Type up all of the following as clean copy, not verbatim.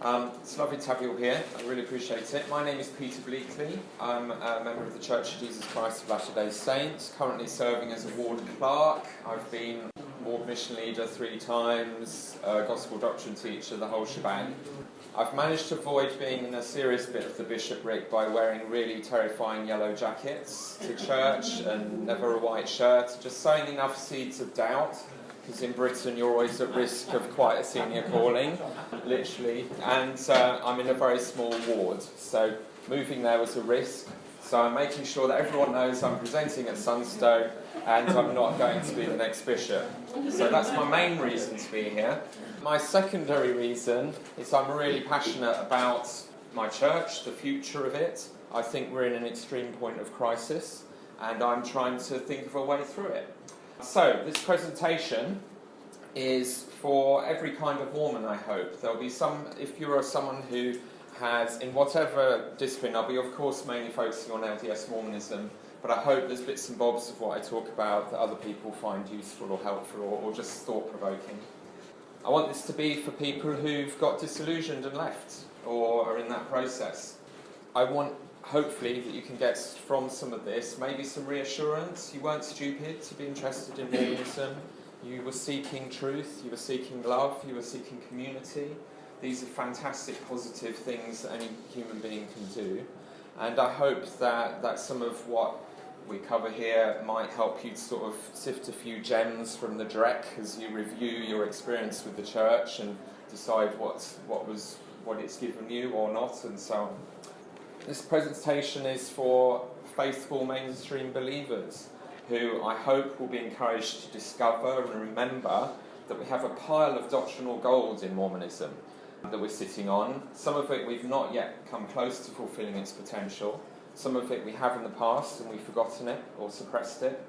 It's lovely to have you all here. I really appreciate it. My name is Peter Bleakley. I'm a member of the Church of Jesus Christ of Latter-day Saints, currently serving as a ward clerk. I've been ward mission leader 3 times, gospel doctrine teacher, the whole shebang. I've managed to avoid being in a serious bit of the bishopric by wearing really terrifying yellow jackets to church and never a white shirt, just sowing enough seeds of doubt, because in Britain you're always at risk of quite a senior calling, literally, and I'm in a very small ward, so moving there was a risk. So I'm making sure that everyone knows I'm presenting at Sunstone and I'm not going to be the next bishop. So that's my main reason to be here. My secondary reason is I'm really passionate about my church, the future of it. I think we're in an extreme point of crisis and I'm trying to think of a way through it. So this presentation is for every kind of Mormon, I hope. There'll be some, if you're someone who has, in whatever discipline, I'll be of course mainly focusing on LDS Mormonism, but I hope there's bits and bobs of what I talk about that other people find useful or helpful or just thought-provoking. I want this to be for people who've got disillusioned and left or are in that process. I want, hopefully, that you can get from some of this maybe some reassurance. You weren't stupid to be interested in Mormonism. You were seeking truth, you were seeking love, you were seeking community. These are fantastic, positive things that any human being can do. And I hope that some of what we cover here might help you to sort of sift a few gems from the dreck as you review your experience with the church and decide what it's given you or not, and so on. This presentation is for faithful mainstream believers who I hope will be encouraged to discover and remember that we have a pile of doctrinal gold in Mormonism that we're sitting on. Some of it we've not yet come close to fulfilling its potential. Some of it we have in the past and we've forgotten it or suppressed it.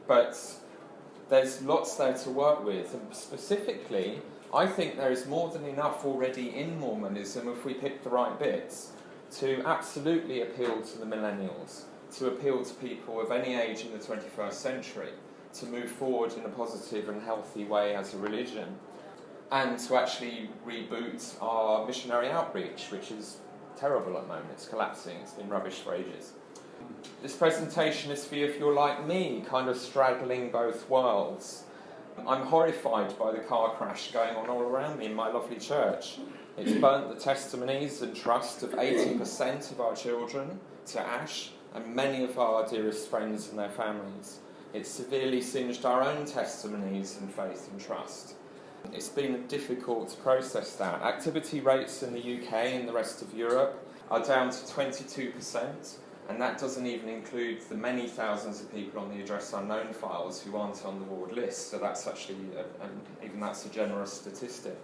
But there's lots there to work with, and specifically, I think there is more than enough already in Mormonism if we pick the right bits to absolutely appeal to the millennials, to appeal to people of any age in the 21st century, to move forward in a positive and healthy way as a religion, and to actually reboot our missionary outreach, which is terrible at the moment. It's collapsing. It's been rubbish for ages. This presentation is for you if you're like me, kind of straddling both worlds. I'm horrified by the car crash going on all around me in my lovely church. It's burnt the testimonies and trust of 80% of our children to ash, and many of our dearest friends and their families. It's severely singed our own testimonies and faith and trust. It's been difficult to process that. Activity rates in the UK and the rest of Europe are down to 22%, and that doesn't even include the many thousands of people on the address unknown files who aren't on the ward list, so that's actually, even that's a generous statistic.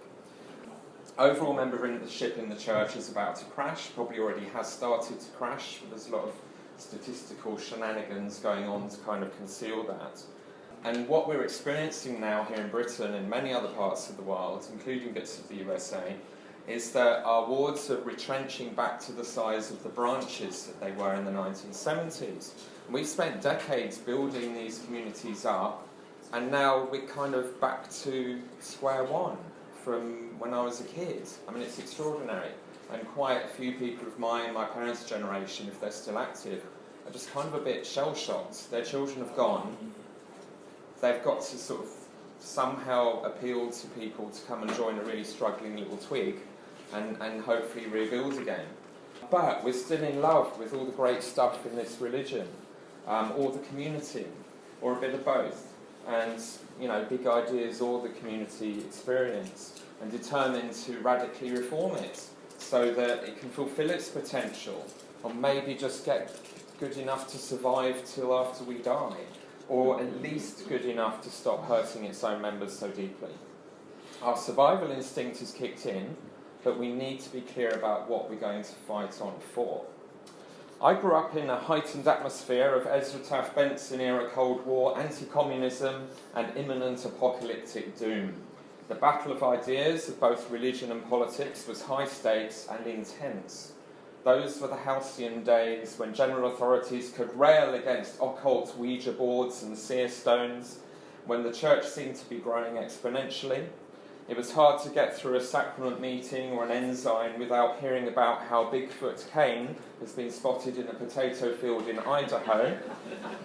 Overall membership in the church is about to crash, probably already has started to crash, but there's a lot of statistical shenanigans going on to kind of conceal that. And what we're experiencing now here in Britain and many other parts of the world, including bits of the USA, is that our wards are retrenching back to the size of the branches that they were in the 1970s. And we've spent decades building these communities up, and now we're kind of back to square one from when I was a kid. I mean, it's extraordinary. And quite a few people of mine, my parents' generation, if they're still active, are just kind of a bit shell-shocked. Their children have gone. They've got to sort of somehow appeal to people to come and join a really struggling little twig and hopefully rebuild again. But we're still in love with all the great stuff in this religion, or the community, or a bit of both, and big ideas or the community experience, and determined to radically reform it so that it can fulfill its potential, or maybe just get good enough to survive till after we die, or at least good enough to stop hurting its own members so deeply. Our survival instinct is kicked in, but we need to be clear about what we're going to fight on for. I grew up in a heightened atmosphere of Ezra Taft Benson-era Cold War, anti-communism, and imminent apocalyptic doom. The battle of ideas of both religion and politics was high stakes and intense. Those were the halcyon days when general authorities could rail against occult Ouija boards and seer stones, when the church seemed to be growing exponentially, It was hard to get through a sacrament meeting or an ensign without hearing about how Bigfoot Cain has been spotted in a potato field in Idaho,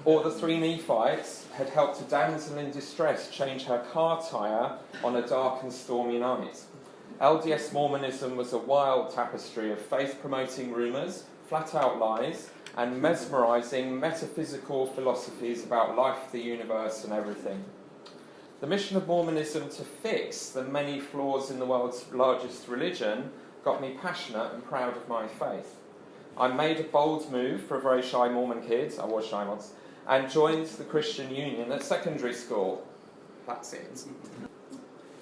or the three Nephites had helped a damsel in distress change her car tyre on a dark and stormy night. LDS Mormonism was a wild tapestry of faith-promoting rumours, flat-out lies, and mesmerising metaphysical philosophies about life, the universe, and everything. The mission of Mormonism to fix the many flaws in the world's largest religion got me passionate and proud of my faith. I made a bold move for a very shy Mormon kid, I was shy once, and joined the Christian Union at secondary school. That's it.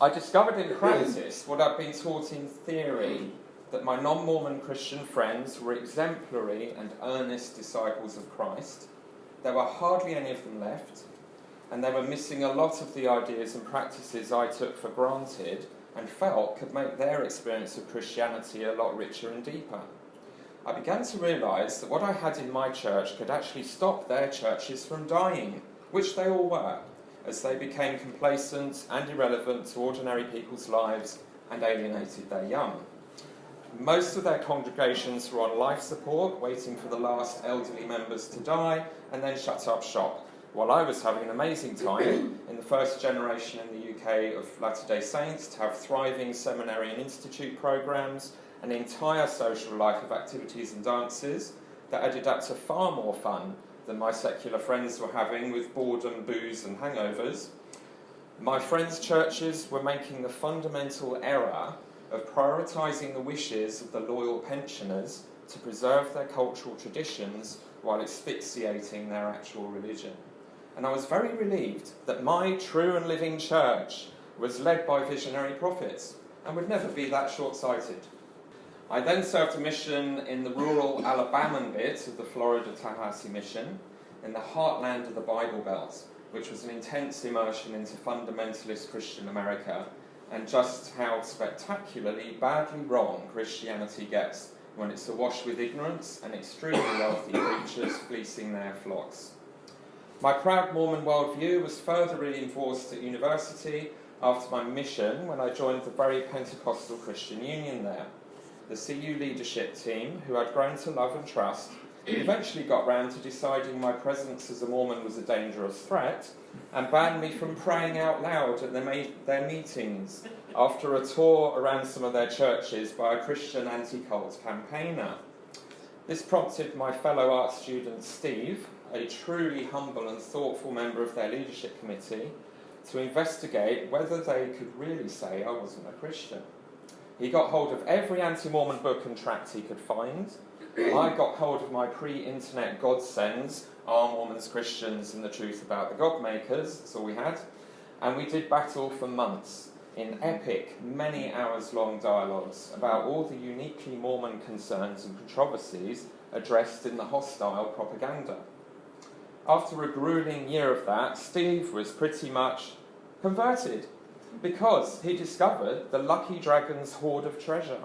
I discovered in practice what I'd been taught in theory, that my non-Mormon Christian friends were exemplary and earnest disciples of Christ. There were hardly any of them left, and they were missing a lot of the ideas and practices I took for granted and felt could make their experience of Christianity a lot richer and deeper. I began to realise that what I had in my church could actually stop their churches from dying, which they all were, as they became complacent and irrelevant to ordinary people's lives and alienated their young. Most of their congregations were on life support, waiting for the last elderly members to die, and then shut up shop, while I was having an amazing time in the first generation in the UK of Latter-day Saints to have thriving seminary and institute programs, an entire social life of activities and dances that added up to far more fun than my secular friends were having with boredom, booze and hangovers. My friends' churches were making the fundamental error of prioritising the wishes of the loyal pensioners to preserve their cultural traditions while asphyxiating their actual religion. And I was very relieved that my true and living church was led by visionary prophets and would never be that short-sighted. I then served a mission in the rural Alabaman bit of the Florida Tallahassee mission in the heartland of the Bible Belt, which was an intense immersion into fundamentalist Christian America and just how spectacularly badly wrong Christianity gets when it's awash with ignorance and extremely wealthy creatures fleecing their flocks. My proud Mormon worldview was further reinforced at university after my mission when I joined the very Pentecostal Christian Union there. The CU leadership team, who I'd grown to love and trust, eventually got round to deciding my presence as a Mormon was a dangerous threat and banned me from praying out loud at their meetings after a tour around some of their churches by a Christian anti-cult campaigner. This prompted my fellow art student Steve, a truly humble and thoughtful member of their leadership committee, to investigate whether they could really say I wasn't a Christian. He got hold of every anti-Mormon book and tract he could find. I got hold of my pre-internet godsends, Are Mormons Christians and the Truth About the God Makers, that's all we had, and we did battle for months in epic, many hours long dialogues about all the uniquely Mormon concerns and controversies addressed in the hostile propaganda. After a grueling year of that, Steve was pretty much converted because he discovered the Lucky Dragon's hoard of treasure,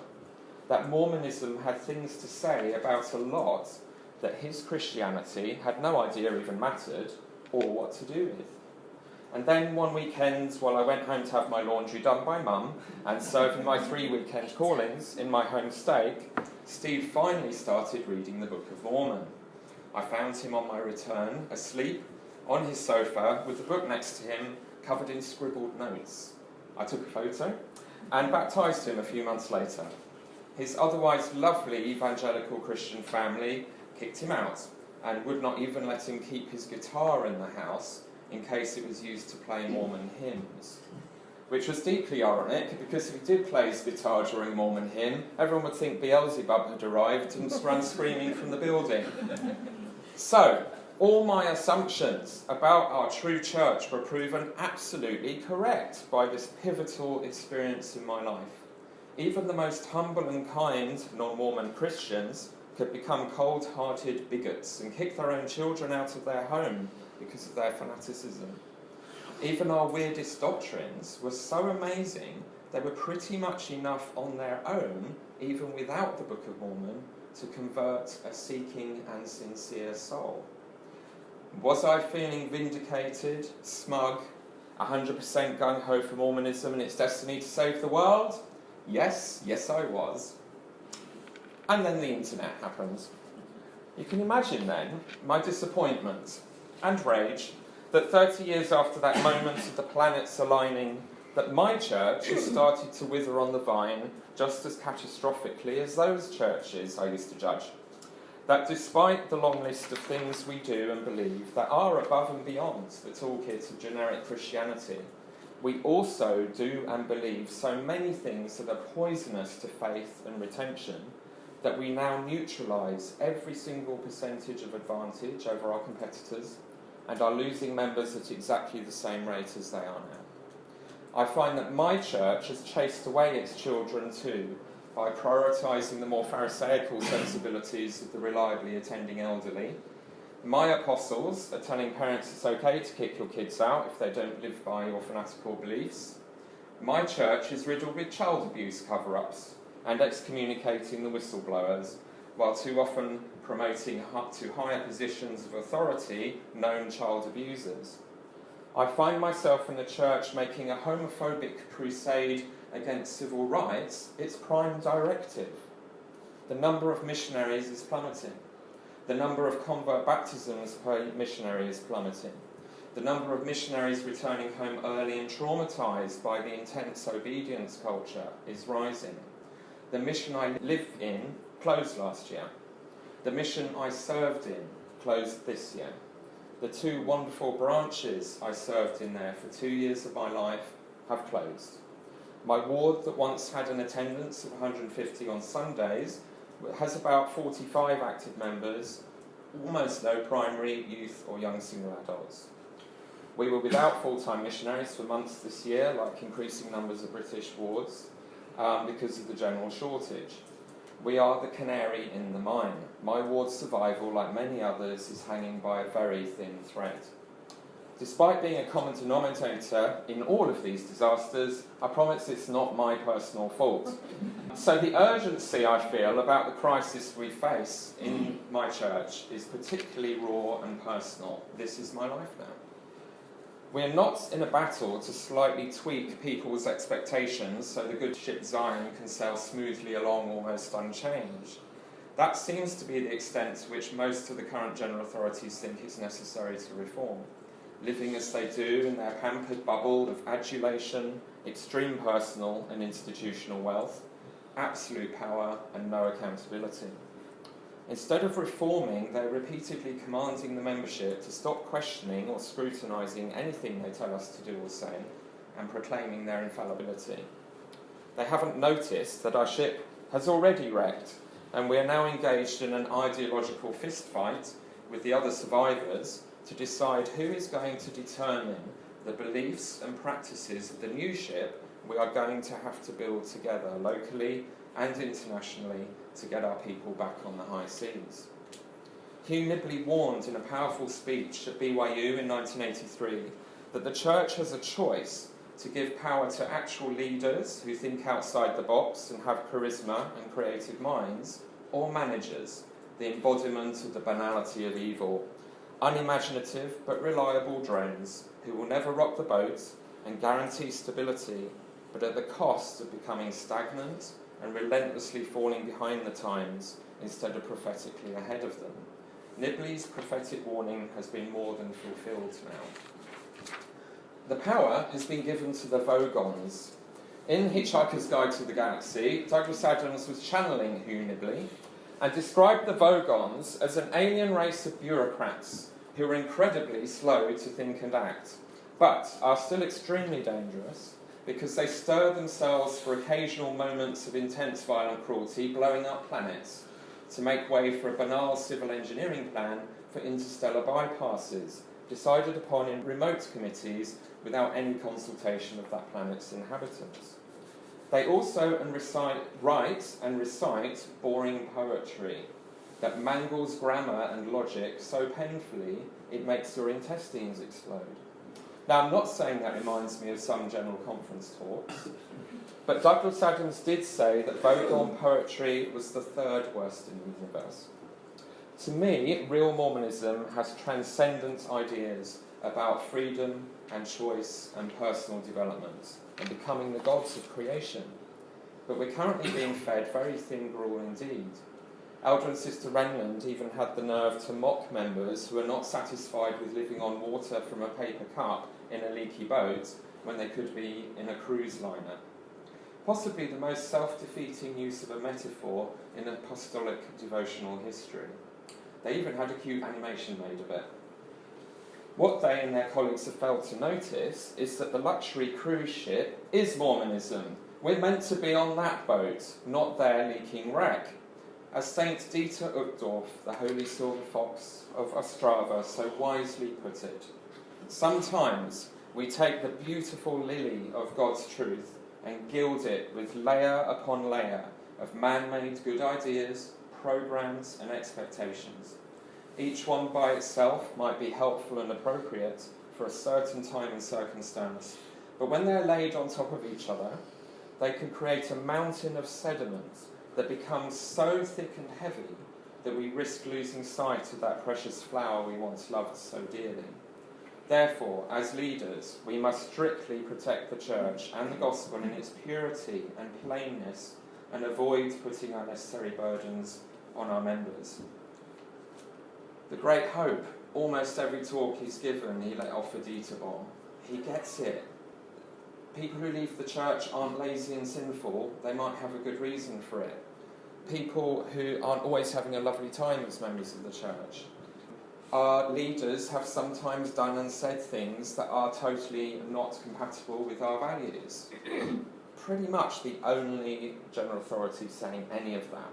that Mormonism had things to say about a lot that his Christianity had no idea even mattered or what to do with. And then one weekend, while I went home to have my laundry done by Mum and serving my 3 weekend callings in my home stake, Steve finally started reading the Book of Mormon. I found him on my return, asleep, on his sofa, with the book next to him, covered in scribbled notes. I took a photo and baptised him a few months later. His otherwise lovely evangelical Christian family kicked him out and would not even let him keep his guitar in the house in case it was used to play Mormon hymns. Which was deeply ironic, because if he did play his guitar during a Mormon hymn, everyone would think Beelzebub had arrived and run screaming from the building. So, all my assumptions about our true church were proven absolutely correct by this pivotal experience in my life. Even the most humble and kind non-Mormon Christians could become cold-hearted bigots and kick their own children out of their home because of their fanaticism. Even our weirdest doctrines were so amazing they were pretty much enough on their own, even without the Book of Mormon, to convert a seeking and sincere soul. Was I feeling vindicated, smug, 100% gung-ho for Mormonism and its destiny to save the world? Yes I was. And then the internet happened. You can imagine then my disappointment and rage that 30 years after that moment of the planets aligning, that my church has started to wither on the vine just as catastrophically as those churches I used to judge. That despite the long list of things we do and believe that are above and beyond the toolkit of generic Christianity, we also do and believe so many things that are poisonous to faith and retention that we now neutralise every single percentage of advantage over our competitors and are losing members at exactly the same rate as they are now. I find that my church has chased away its children too by prioritising the more pharisaical sensibilities of the reliably attending elderly. My apostles are telling parents it's okay to kick your kids out if they don't live by your fanatical beliefs. My church is riddled with child abuse cover-ups and excommunicating the whistleblowers, while too often promoting to higher positions of authority known child abusers. I find myself in the church making a homophobic crusade against civil rights its prime directive. The number of missionaries is plummeting. The number of convert baptisms per missionary is plummeting. The number of missionaries returning home early and traumatised by the intense obedience culture is rising. The mission I live in closed last year. The mission I served in closed this year. The 2 wonderful branches I served in there for 2 years of my life have closed. My ward that once had an attendance of 150 on Sundays has about 45 active members, almost no primary, youth or young single adults. We were without full-time missionaries for months this year, like increasing numbers of British wards, because of the general shortage. We are the canary in the mine. My ward's survival, like many others, is hanging by a very thin thread. Despite being a common denominator in all of these disasters, I promise it's not my personal fault. So the urgency I feel about the crisis we face in my church is particularly raw and personal. This is my life now. We are not in a battle to slightly tweak people's expectations so the good ship Zion can sail smoothly along almost unchanged. That seems to be the extent to which most of the current general authorities think it's necessary to reform, living as they do in their pampered bubble of adulation, extreme personal and institutional wealth, absolute power and no accountability. Instead of reforming, they're repeatedly commanding the membership to stop questioning or scrutinising anything they tell us to do or say, and proclaiming their infallibility. They haven't noticed that our ship has already wrecked, and we are now engaged in an ideological fistfight with the other survivors to decide who is going to determine the beliefs and practices of the new ship we are going to have to build together locally and internationally to get our people back on the high seas. Hugh Nibley warned in a powerful speech at BYU in 1983 that the church has a choice to give power to actual leaders who think outside the box and have charisma and creative minds, or managers, the embodiment of the banality of evil, unimaginative but reliable drones who will never rock the boat and guarantee stability, but at the cost of becoming stagnant and relentlessly falling behind the times instead of prophetically ahead of them. Nibley's prophetic warning has been more than fulfilled now. The power has been given to the Vogons. In Hitchhiker's Guide to the Galaxy, Douglas Adams was channeling Hugh Nibley and described the Vogons as an alien race of bureaucrats who are incredibly slow to think and act, but are still extremely dangerous because they stir themselves for occasional moments of intense violent cruelty, blowing up planets, to make way for a banal civil engineering plan for interstellar bypasses, decided upon in remote committees without any consultation of that planet's inhabitants. They also write and recite boring poetry that mangles grammar and logic so painfully it makes your intestines explode. Now, I'm not saying that reminds me of some general conference talks, but Douglas Adams did say that Vogon poetry was the third worst in the universe. To me, real Mormonism has transcendent ideas about freedom and choice and personal development and becoming the gods of creation. But we're currently being fed very thin gruel indeed. Elder and Sister Renland even had the nerve to mock members who are not satisfied with living on water from a paper cup in a leaky boat when they could be in a cruise liner. Possibly the most self-defeating use of a metaphor in apostolic devotional history. They even had a cute animation made of it. What they and their colleagues have failed to notice is that the luxury cruise ship is Mormonism. We're meant to be on that boat, not their leaking wreck. As Saint Dieter Uchtdorf, the Holy Silver Fox of Ostrava, so wisely put it, sometimes we take the beautiful lily of God's truth and gild it with layer upon layer of man-made good ideas, programs and expectations. Each one by itself might be helpful and appropriate for a certain time and circumstance, but when they're laid on top of each other, they can create a mountain of sediment that becomes so thick and heavy that we risk losing sight of that precious flower we once loved so dearly. Therefore, as leaders, we must strictly protect the Church and the Gospel in its purity and plainness and avoid putting unnecessary burdens on our members. The great hope, almost every talk he's given, he let off a Dieter bomb. He gets it. People who leave the Church aren't lazy and sinful, they might have a good reason for it. People who aren't always having a lovely time as members of the Church. Our leaders have sometimes done and said things that are totally not compatible with our values. Pretty much the only general authority saying any of that.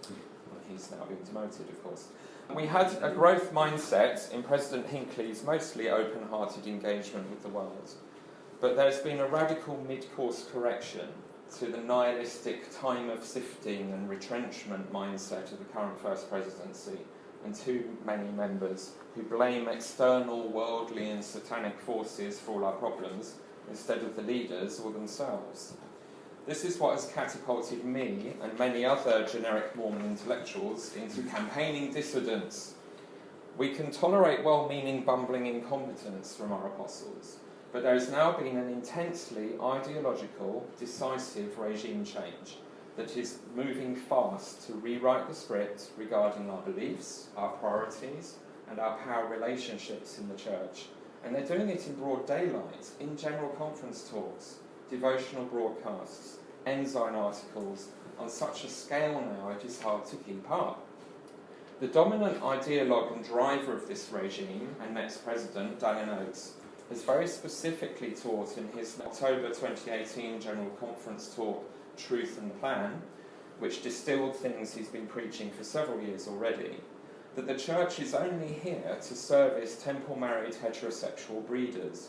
Well, he's now been demoted, of course. We had a growth mindset in President Hinckley's mostly open-hearted engagement with the world. But there's been a radical mid-course correction to the nihilistic time of sifting and retrenchment mindset of the current First Presidency, and too many members who blame external worldly and satanic forces for all our problems instead of the leaders or themselves. This is what has catapulted me and many other generic Mormon intellectuals into campaigning dissidents. We can tolerate well-meaning bumbling incompetence from our apostles, but there has now been an intensely ideological, decisive regime change that is moving fast to rewrite the script regarding our beliefs, our priorities, and our power relationships in the Church. And they're doing it in broad daylight, in general conference talks, devotional broadcasts, ensign articles, on such a scale now it is hard to keep up. The dominant ideologue and driver of this regime, and next president, Dalian Oats, has very specifically taught in his October 2018 General Conference talk, Truth and the Plan, which distilled things he's been preaching for several years already, that the Church is only here to service temple-married heterosexual breeders.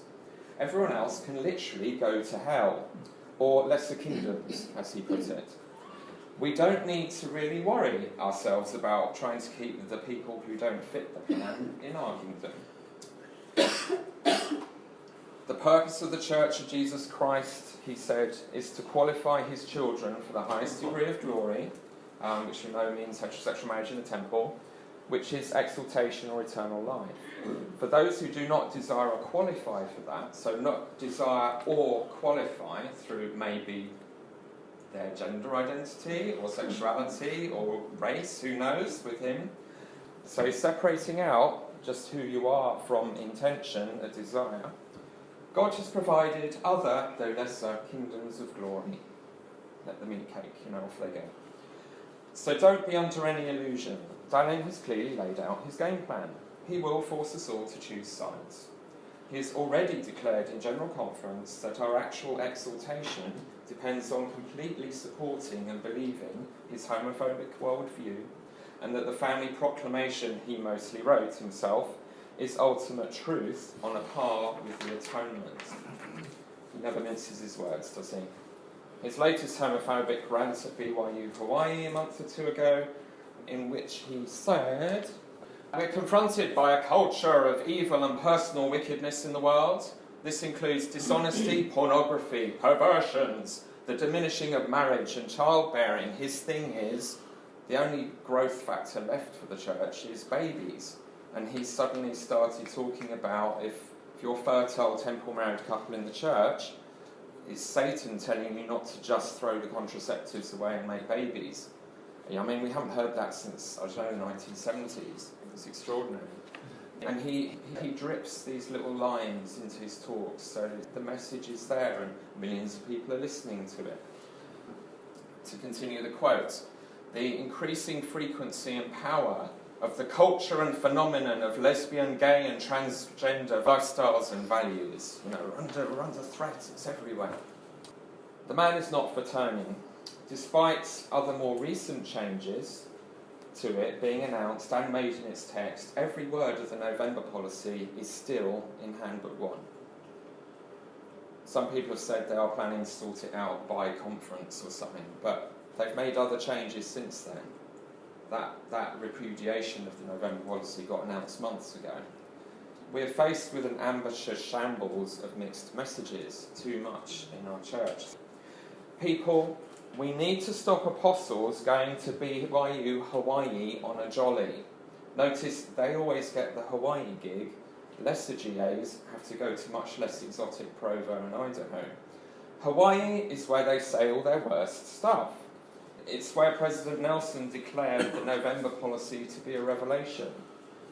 Everyone else can literally go to hell, or lesser kingdoms, as he put it. We don't need to really worry ourselves about trying to keep the people who don't fit the plan in our kingdom. The purpose of the Church of Jesus Christ, he said, is to qualify his children for the highest degree of glory, which we know means heterosexual marriage in the temple, which is exaltation or eternal life. For those who do not desire or qualify for that, so not desire or qualify through maybe their gender identity or sexuality or race, who knows, with him. So separating out just who you are from intention, a desire, God has provided other, though lesser, kingdoms of glory. Let them eat cake, off they go. So don't be under any illusion. Dalian has clearly laid out his game plan. He will force us all to choose sides. He has already declared in General Conference that our actual exaltation depends on completely supporting and believing his homophobic worldview, and that the family proclamation he mostly wrote himself is ultimate truth on a par with the atonement. He never minces his words, does he? His latest homophobic rant at BYU Hawaii a month or two ago, in which he said, "We're confronted by a culture of evil and personal wickedness in the world. This includes dishonesty, pornography, perversions, the diminishing of marriage and childbearing." His thing is, the only growth factor left for the Church is babies. And he suddenly started talking about if if you're a fertile temple married couple in the church, is Satan telling you not to just throw the contraceptives away and make babies? I mean, we haven't heard that since, I don't know, the 1970s. It's extraordinary. And he drips these little lines into his talks, so the message is there and millions of people are listening to it. To continue the quote, the increasing frequency and power of the culture and phenomenon of lesbian, gay and transgender lifestyles and values. We're under threat, it's everywhere. The man is not for turning. Despite other more recent changes to it being announced and made in its text, every word of the November policy is still in Handbook 1. Some people have said they are planning to sort it out by conference or something, but they've made other changes since then. That repudiation of the November policy got announced months ago. We're faced with an ambitious shambles of mixed messages, too much in our church. People, we need to stop apostles going to BYU Hawaii on a jolly. Notice they always get the Hawaii gig. Lesser GAs have to go to much less exotic Provo and Idaho. Hawaii is where they say all their worst stuff. It's where President Nelson declared the November policy to be a revelation.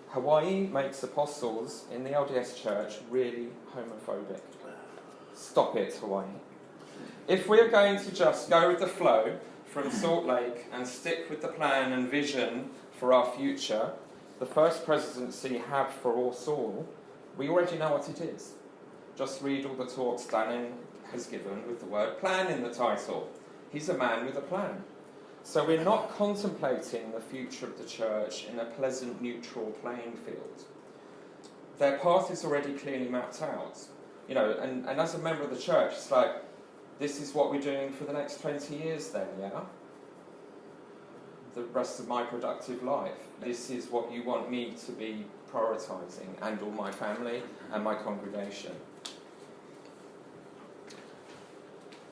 Hawaii makes apostles in the LDS Church really homophobic. Stop it, Hawaii. If we're going to just go with the flow from Salt Lake and stick with the plan and vision for our future, the first presidency have for us all, we already know what it is. Just read all the talks Dalian has given with the word plan in the title. He's a man with a plan. So we're not contemplating the future of the church in a pleasant, neutral playing field. Their path is already clearly mapped out. And as a member of the church, it's like, this is what we're doing for the next 20 years then, yeah? The rest of my productive life. This is what you want me to be prioritising, and all my family and my congregation.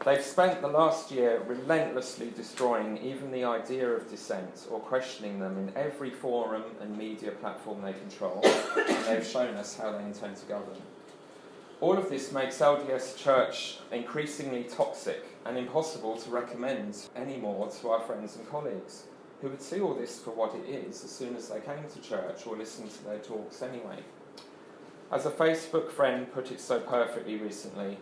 They've spent the last year relentlessly destroying even the idea of dissent or questioning them in every forum and media platform they control, and they've shown us how they intend to govern. All of this makes LDS Church increasingly toxic and impossible to recommend anymore to our friends and colleagues, who would see all this for what it is as soon as they came to church or listened to their talks anyway. As a Facebook friend put it so perfectly recently,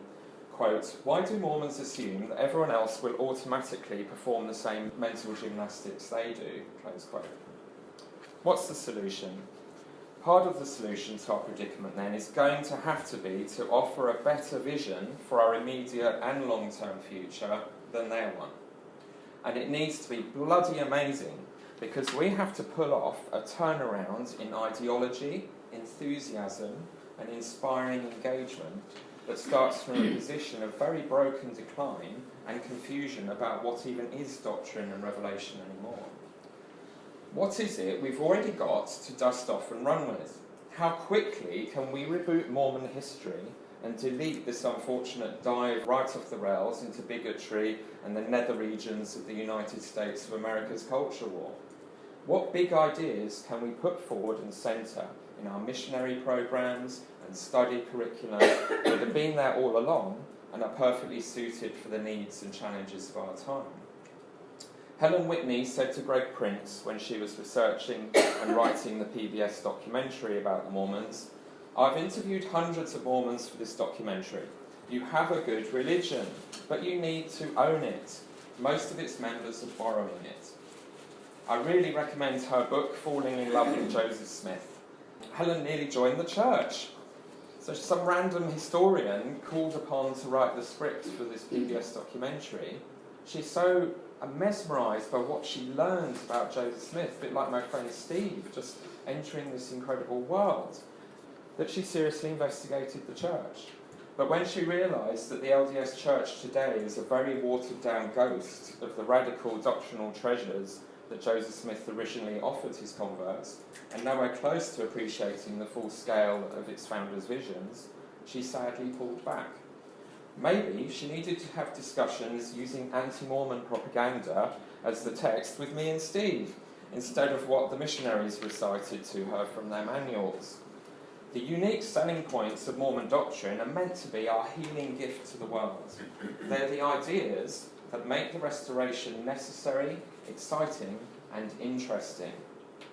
quote, "Why do Mormons assume that everyone else will automatically perform the same mental gymnastics they do?" Close quote. What's the solution? Part of the solution to our predicament then is going to have to be to offer a better vision for our immediate and long-term future than their one. And it needs to be bloody amazing, because we have to pull off a turnaround in ideology, enthusiasm, and inspiring engagement that starts from a position of very broken decline and confusion about what even is doctrine and revelation anymore. What is it we've already got to dust off and run with? How quickly can we reboot Mormon history and delete this unfortunate dive right off the rails into bigotry and the nether regions of the United States of America's culture war? What big ideas can we put forward and centre in our missionary programs and study curricula that have been there all along and are perfectly suited for the needs and challenges of our time? Helen Whitney said to Greg Prince when she was researching and writing the PBS documentary about the Mormons, "I've interviewed hundreds of Mormons for this documentary. You have a good religion, but you need to own it. Most of its members are borrowing it." I really recommend her book, Falling in Love with Joseph Smith. Helen nearly joined the church. So some random historian called upon to write the script for this PBS documentary. She's so mesmerised by what she learned about Joseph Smith, a bit like my friend Steve, just entering this incredible world, that she seriously investigated the church. But when she realised that the LDS Church today is a very watered-down ghost of the radical doctrinal treasures that Joseph Smith originally offered his converts, and nowhere close to appreciating the full scale of its founders' visions, she sadly pulled back. Maybe she needed to have discussions using anti-Mormon propaganda as the text with me and Steve, instead of what the missionaries recited to her from their manuals. The unique selling points of Mormon doctrine are meant to be our healing gift to the world. They're the ideas that make the restoration necessary, exciting, and interesting.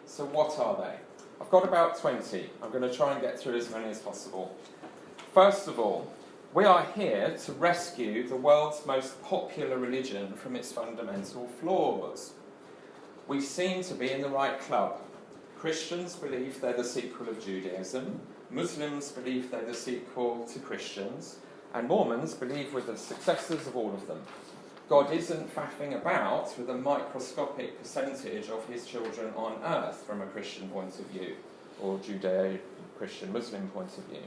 So what are they? I've got about 20. I'm going to try and get through as many as possible. First of all, we are here to rescue the world's most popular religion from its fundamental flaws. We seem to be in the right club. Christians believe they're the sequel of Judaism, Muslims believe they're the sequel to Christians, and Mormons believe we're the successors of all of them. God isn't faffing about with a microscopic percentage of his children on earth from a Christian point of view, or Judeo-Christian Muslim point of view.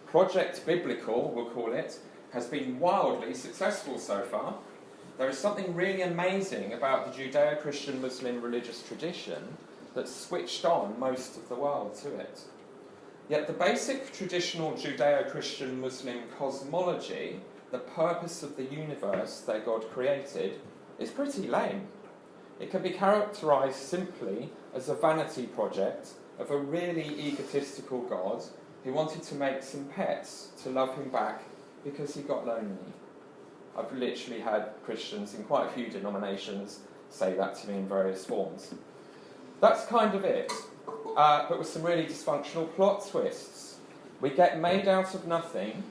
Project Biblical, we'll call it, has been wildly successful so far. There is something really amazing about the Judeo-Christian Muslim religious tradition that switched on most of the world to it. Yet the basic traditional Judeo-Christian Muslim cosmology, the purpose of the universe that God created, is pretty lame. It can be characterised simply as a vanity project of a really egotistical God who wanted to make some pets to love him back because he got lonely. I've literally had Christians in quite a few denominations say that to me in various forms. That's kind of it, but with some really dysfunctional plot twists. We get made out of nothing.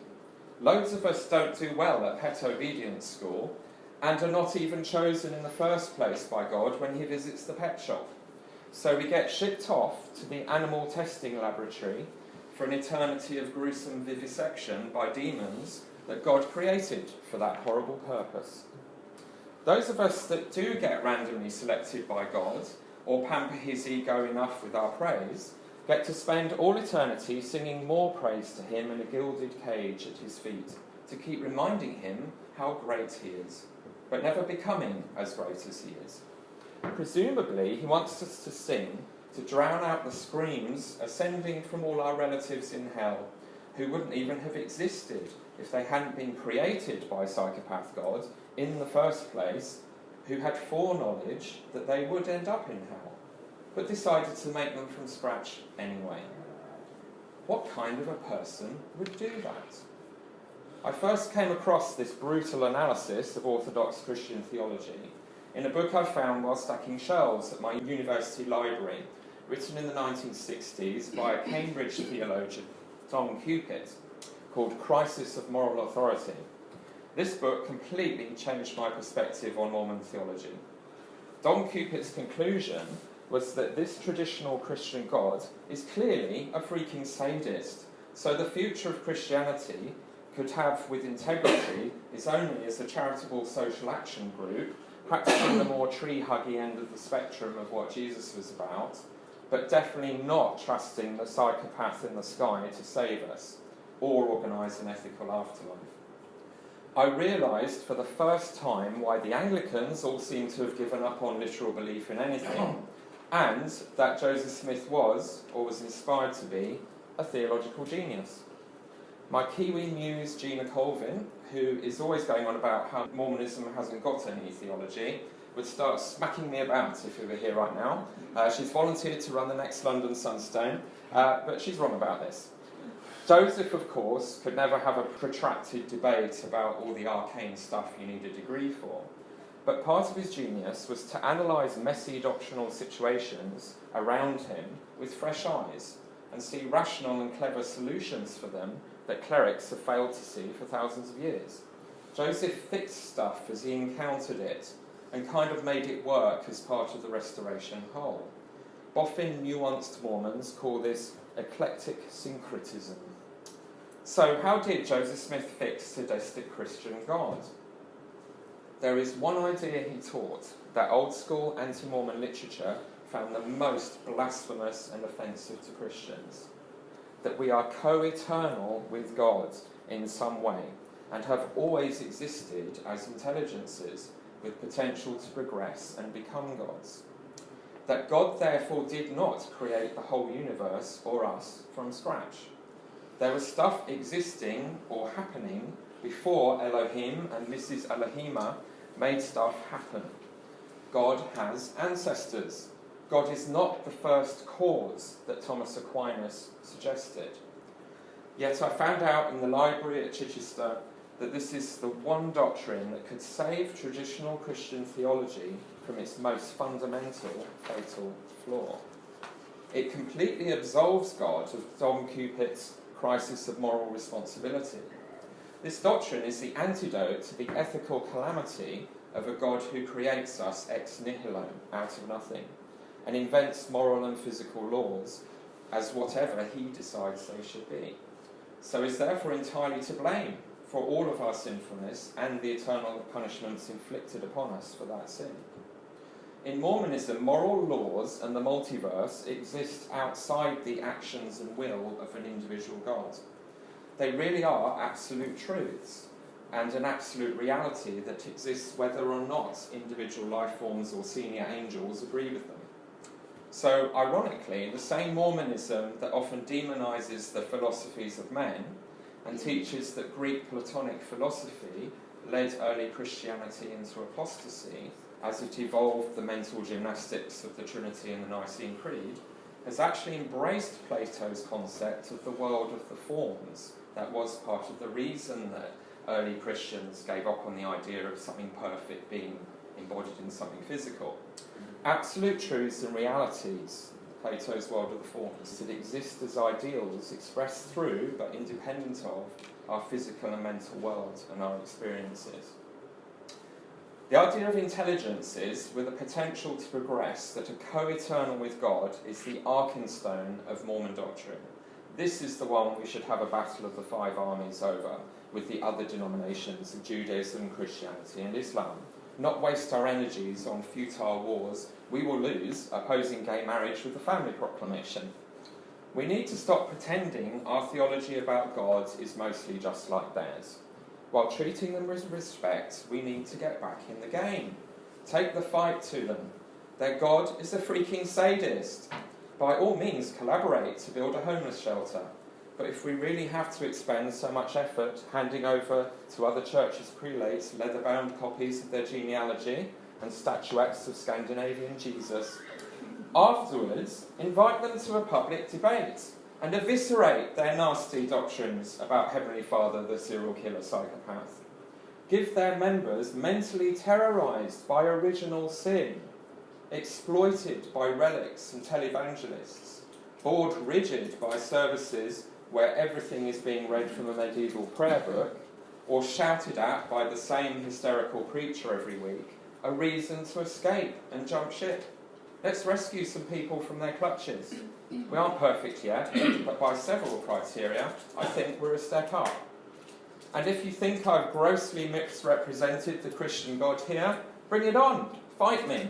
Loads of us don't do well at pet obedience school and are not even chosen in the first place by God when he visits the pet shop. So we get shipped off to the animal testing laboratory for an eternity of gruesome vivisection by demons that God created for that horrible purpose. Those of us that do get randomly selected by God, or pamper his ego enough with our praise, get to spend all eternity singing more praise to him in a gilded cage at his feet, to keep reminding him how great he is, but never becoming as great as he is. Presumably, he wants us to sing to drown out the screams ascending from all our relatives in hell, who wouldn't even have existed if they hadn't been created by psychopath God in the first place, who had foreknowledge that they would end up in hell, but decided to make them from scratch anyway. What kind of a person would do that? I first came across this brutal analysis of Orthodox Christian theology in a book I found while stacking shelves at my university library, written in the 1960s by a Cambridge theologian, Don Cupid, called Crisis of Moral Authority. This book completely changed my perspective on Mormon theology. Don Cupid's conclusion was that this traditional Christian God is clearly a freaking sadist, so the future of Christianity could have with integrity is only as a charitable social action group, practicing the more tree-huggy end of the spectrum of what Jesus was about, but definitely not trusting the psychopath in the sky to save us, or organise an ethical afterlife. I realised for the first time why the Anglicans all seem to have given up on literal belief in anything, and that Joseph Smith was, or was inspired to be, a theological genius. My Kiwi muse Gina Colvin, who is always going on about how Mormonism hasn't got any theology, would start smacking me about if we were here right now. She's volunteered to run the next London Sunstone, but she's wrong about this. Joseph, of course, could never have a protracted debate about all the arcane stuff you need a degree for. But part of his genius was to analyse messy doctrinal situations around him with fresh eyes and see rational and clever solutions for them that clerics have failed to see for thousands of years. Joseph fixed stuff as he encountered it and kind of made it work as part of the restoration whole. Boffin nuanced Mormons call this eclectic syncretism. So how did Joseph Smith fix sadistic Christian God? There is one idea he taught that old school anti-Mormon literature found the most blasphemous and offensive to Christians: that we are co-eternal with God in some way and have always existed as intelligences with potential to progress and become gods. That God therefore did not create the whole universe or us from scratch. There was stuff existing or happening before Elohim and Mrs. Elohima made stuff happen. God has ancestors. God is not the first cause that Thomas Aquinas suggested. Yet I found out in the library at Chichester that this is the one doctrine that could save traditional Christian theology from its most fundamental, fatal flaw. It completely absolves God of Dom Cupid's crisis of moral responsibility. This doctrine is the antidote to the ethical calamity of a God who creates us ex nihilo, out of nothing, and invents moral and physical laws as whatever he decides they should be. So is therefore entirely to blame for all of our sinfulness and the eternal punishments inflicted upon us for that sin. In Mormonism, moral laws and the multiverse exist outside the actions and will of an individual God. They really are absolute truths and an absolute reality that exists whether or not individual life forms or senior angels agree with them. So, ironically, the same Mormonism that often demonizes the philosophies of men and teaches that Greek Platonic philosophy led early Christianity into apostasy as it evolved the mental gymnastics of the Trinity and the Nicene Creed, has actually embraced Plato's concept of the world of the forms. That was part of the reason that early Christians gave up on the idea of something perfect being embodied in something physical. Absolute truths and realities, Plato's world of the forms, that exist as ideals expressed through, but independent of, our physical and mental world and our experiences. The idea of intelligences with a potential to progress that are co-eternal with God is the Arkanstone of Mormon doctrine. This is the one we should have a battle of the five armies over with the other denominations of Judaism, Christianity and Islam. Not waste our energies on futile wars we will lose opposing gay marriage with the family proclamation. We need to stop pretending our theology about God is mostly just like theirs. While treating them with respect, we need to get back in the game. Take the fight to them. Their God is a freaking sadist. By all means, collaborate to build a homeless shelter. But if we really have to expend so much effort handing over to other churches' prelates leather-bound copies of their genealogy and statuettes of Scandinavian Jesus, afterwards, invite them to a public debate and eviscerate their nasty doctrines about Heavenly Father, the serial killer psychopath. Give their members mentally terrorised by original sin, exploited by relics and televangelists, bored rigid by services where everything is being read from a medieval prayer book, or shouted at by the same hysterical preacher every week, a reason to escape and jump ship. Let's rescue some people from their clutches. We aren't perfect yet, but by several criteria, I think we're a step up. And if you think I've grossly misrepresented the Christian God here, bring it on, fight me.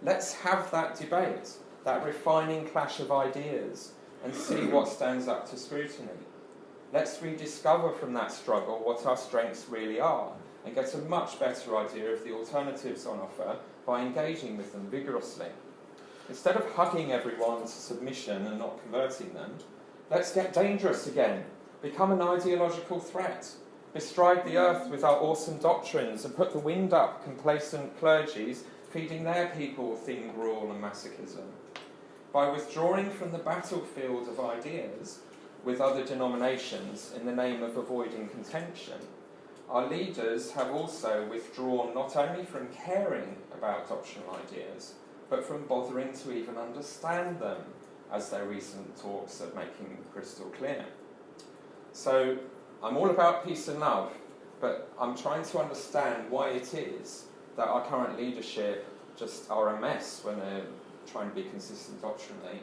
Let's have that debate, that refining clash of ideas, and see what stands up to scrutiny. Let's rediscover from that struggle what our strengths really are, and get a much better idea of the alternatives on offer by engaging with them vigorously. Instead of hugging everyone to submission and not converting them, let's get dangerous again, become an ideological threat, bestride the earth with our awesome doctrines and put the wind up complacent clergies feeding their people thin gruel and masochism. By withdrawing from the battlefield of ideas with other denominations in the name of avoiding contention, our leaders have also withdrawn not only from caring about doctrinal ideas, but from bothering to even understand them, as their recent talks are making crystal clear. So, I'm all about peace and love, but I'm trying to understand why it is that our current leadership just are a mess when they're trying to be consistent doctrinally,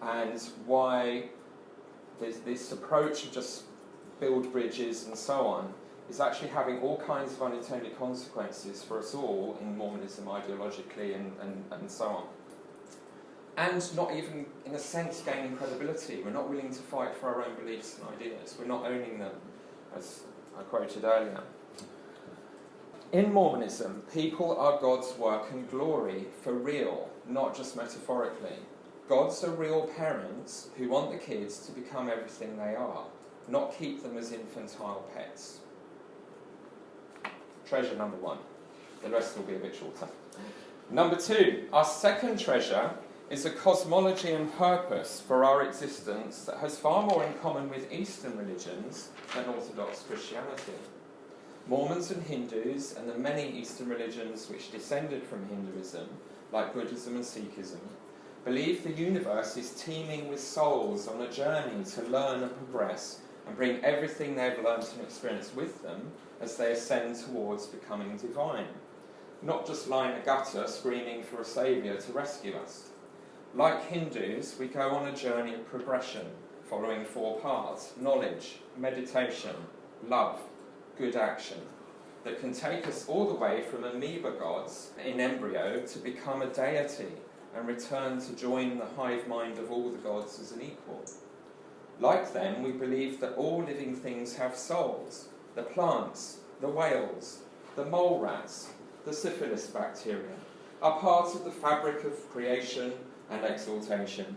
and why this approach of just build bridges and so on is actually having all kinds of unintended consequences for us all in Mormonism ideologically and so on. And not even, in a sense, gaining credibility. We're not willing to fight for our own beliefs and ideas. We're not owning them, as I quoted earlier. In Mormonism, people are God's work and glory for real, not just metaphorically. Gods are real parents who want the kids to become everything they are, not keep them as infantile pets. Treasure number one. The rest will be a bit shorter. Number two, our second treasure is a cosmology and purpose for our existence that has far more in common with Eastern religions than Orthodox Christianity. Mormons and Hindus, and the many Eastern religions which descended from Hinduism, like Buddhism and Sikhism, believe the universe is teeming with souls on a journey to learn and progress and bring everything they've learned and experienced with them as they ascend towards becoming divine. Not just lie in a gutter screaming for a saviour to rescue us. Like Hindus, we go on a journey of progression, following 4 paths: knowledge, meditation, love, good action, that can take us all the way from amoeba gods in embryo to become a deity and return to join the hive mind of all the gods as an equal. Like them, we believe that all living things have souls: the plants, the whales, the mole rats, the syphilis bacteria, are part of the fabric of creation and exaltation.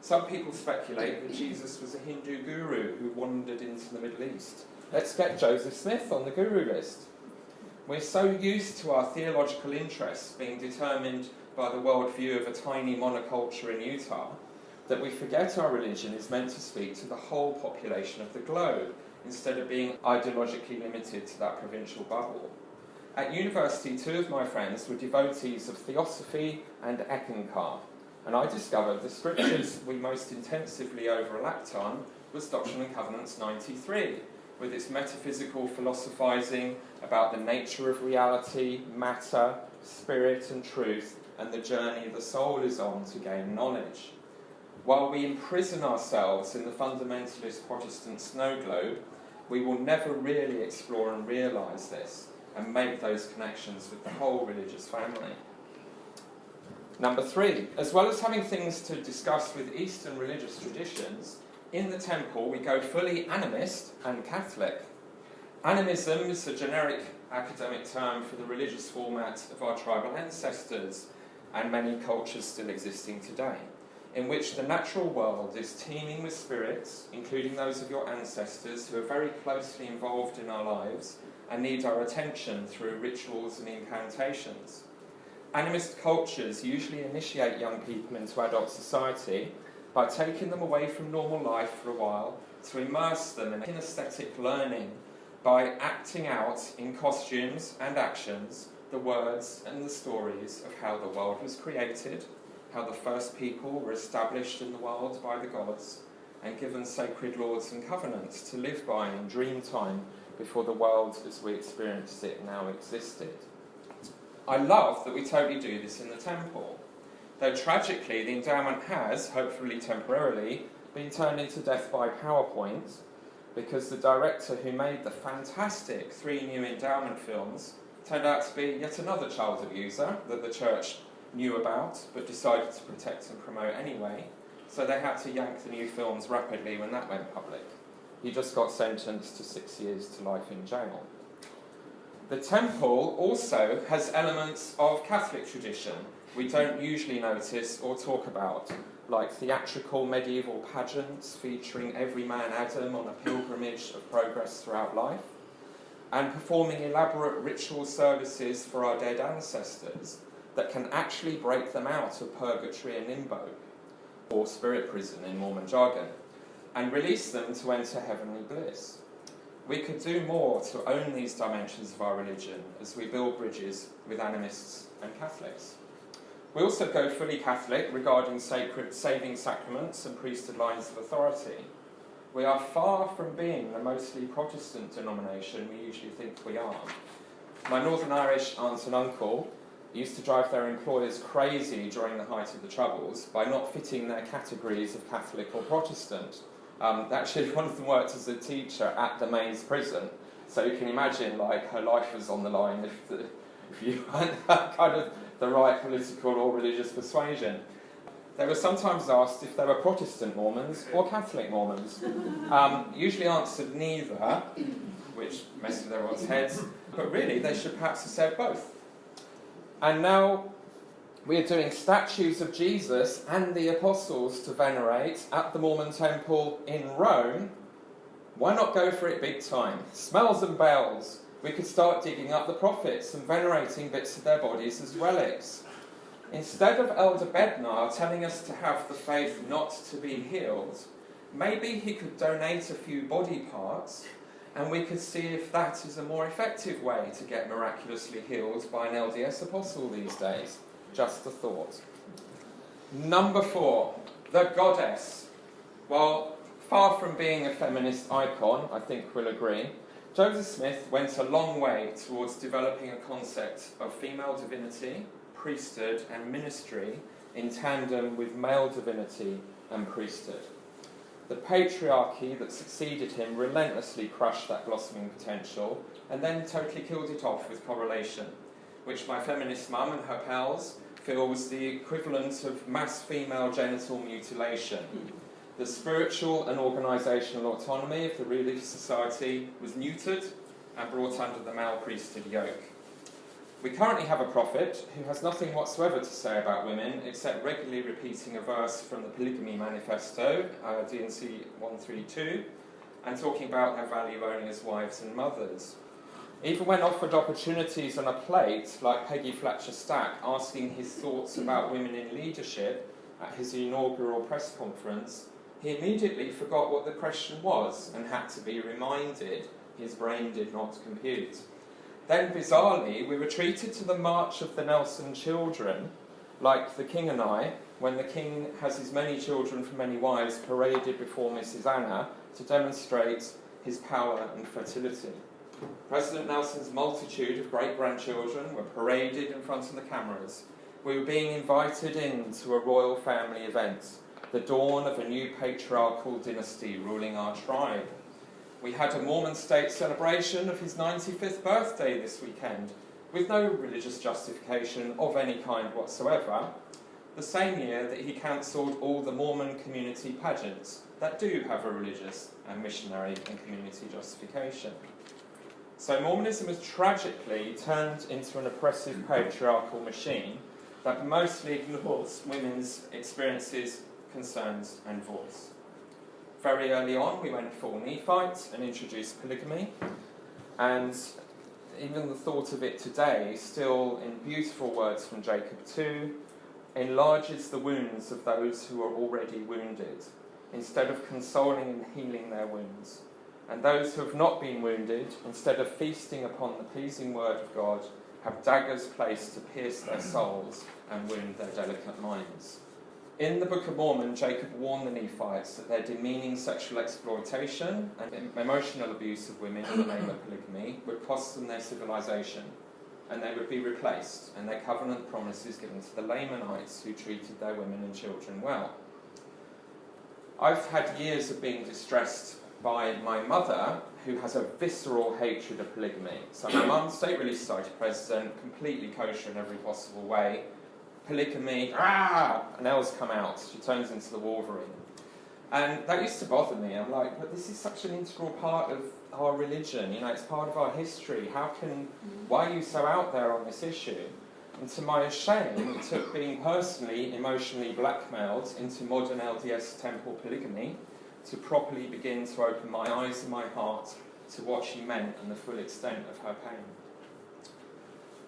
Some people speculate that Jesus was a Hindu guru who wandered into the Middle East. Let's get Joseph Smith on the guru list. We're so used to our theological interests being determined by the worldview of a tiny monoculture in Utah that we forget our religion is meant to speak to the whole population of the globe instead of being ideologically limited to that provincial bubble. At university, 2 of my friends were devotees of Theosophy and Ekankar, and I discovered the scriptures we most intensively overlapped on was Doctrine and Covenants 93, with its metaphysical philosophising about the nature of reality, matter, spirit and truth, and the journey the soul is on to gain knowledge. While we imprison ourselves in the fundamentalist Protestant snow globe, we will never really explore and realise this and make those connections with the whole religious family. Number 3, as well as having things to discuss with Eastern religious traditions, in the temple we go fully animist and Catholic. Animism is a generic academic term for the religious format of our tribal ancestors and many cultures still existing today, in which the natural world is teeming with spirits, including those of your ancestors who are very closely involved in our lives and need our attention through rituals and incantations. Animist cultures usually initiate young people into adult society by taking them away from normal life for a while to immerse them in kinesthetic learning by acting out in costumes and actions the words and the stories of how the world was created, how the first people were established in the world by the gods and given sacred laws and covenants to live by in dream time before the world as we experienced it now existed. I love that we totally do this in the temple, though tragically the endowment has, hopefully temporarily, been turned into death by PowerPoint because the director who made the fantastic 3 new endowment films turned out to be yet another child abuser that the church knew about but decided to protect and promote anyway, so they had to yank the new films rapidly when that went public. He just got sentenced to 6 years to life in jail. The temple also has elements of Catholic tradition we don't usually notice or talk about, like theatrical medieval pageants featuring every man Adam on a pilgrimage of progress throughout life, and performing elaborate ritual services for our dead ancestors that can actually break them out of purgatory and limbo, or spirit prison in Mormon jargon, and release them to enter heavenly bliss. We could do more to own these dimensions of our religion as we build bridges with animists and Catholics. We also go fully Catholic regarding sacred saving sacraments and priesthood lines of authority. We are far from being the mostly Protestant denomination we usually think we are. My Northern Irish aunt and uncle used to drive their employers crazy during the height of the Troubles by not fitting their categories of Catholic or Protestant. Actually, one of them worked as a teacher at the Maze prison, so you can imagine like her life was on the line if you weren't kind of the right political or religious persuasion. They were sometimes asked if they were Protestant Mormons or Catholic Mormons. Usually answered neither, which messed with everyone's heads, but really they should perhaps have said both. And now we are doing statues of Jesus and the apostles to venerate at the Mormon temple in Rome. Why not go for it big time? Smells and bells. We could start digging up the prophets and venerating bits of their bodies as relics. Instead of Elder Bednar telling us to have the faith not to be healed, maybe he could donate a few body parts and we could see if that is a more effective way to get miraculously healed by an LDS apostle these days. Just a thought. Number 4, the goddess. While far from being a feminist icon, I think we'll agree, Joseph Smith went a long way towards developing a concept of female divinity, priesthood and ministry in tandem with male divinity and priesthood. The patriarchy that succeeded him relentlessly crushed that blossoming potential and then totally killed it off with correlation, which my feminist mum and her pals feel was the equivalent of mass female genital mutilation. The spiritual and organisational autonomy of the relief society was neutered and brought under the male priesthood yoke. We currently have a prophet who has nothing whatsoever to say about women except regularly repeating a verse from the Polygamy Manifesto, D&C 132, and talking about their value only as wives and mothers. Even when offered opportunities on a plate, like Peggy Fletcher Stack asking his thoughts about women in leadership at his inaugural press conference, he immediately forgot what the question was and had to be reminded. His brain did not compute. Then, bizarrely, we were treated to the March of the Nelson Children, like the King and I, when the King has his many children from many wives paraded before Mrs. Anna to demonstrate his power and fertility. President Nelson's multitude of great-grandchildren were paraded in front of the cameras. We were being invited into a royal family event, the dawn of a new patriarchal dynasty ruling our tribe. We had a Mormon state celebration of his 95th birthday this weekend, with no religious justification of any kind whatsoever, the same year that he cancelled all the Mormon community pageants that do have a religious and missionary and community justification. So Mormonism has tragically turned into an oppressive patriarchal machine that mostly ignores women's experiences, concerns and voice. Very early on, we went full Nephite and introduced polygamy, and even the thought of it today, still in beautiful words from Jacob 2, enlarges the wounds of those who are already wounded, instead of consoling and healing their wounds. And those who have not been wounded, instead of feasting upon the pleasing word of God, have daggers placed to pierce their souls and wound their delicate minds. In the Book of Mormon, Jacob warned the Nephites that their demeaning sexual exploitation and emotional abuse of women in the name of polygamy would cost them their civilization, and they would be replaced, and their covenant promises given to the Lamanites who treated their women and children well. I've had years of being distressed by my mother, who has a visceral hatred of polygamy. So my mum, state relief society president, completely kosher in every possible way. Polygamy, nails come out, she turns into the Wolverine. And that used to bother me. I'm like, but this is such an integral part of our religion, it's part of our history. Why are you so out there on this issue? And to my shame, it took being personally, emotionally blackmailed into modern LDS temple polygamy to properly begin to open my eyes and my heart to what she meant and the full extent of her pain.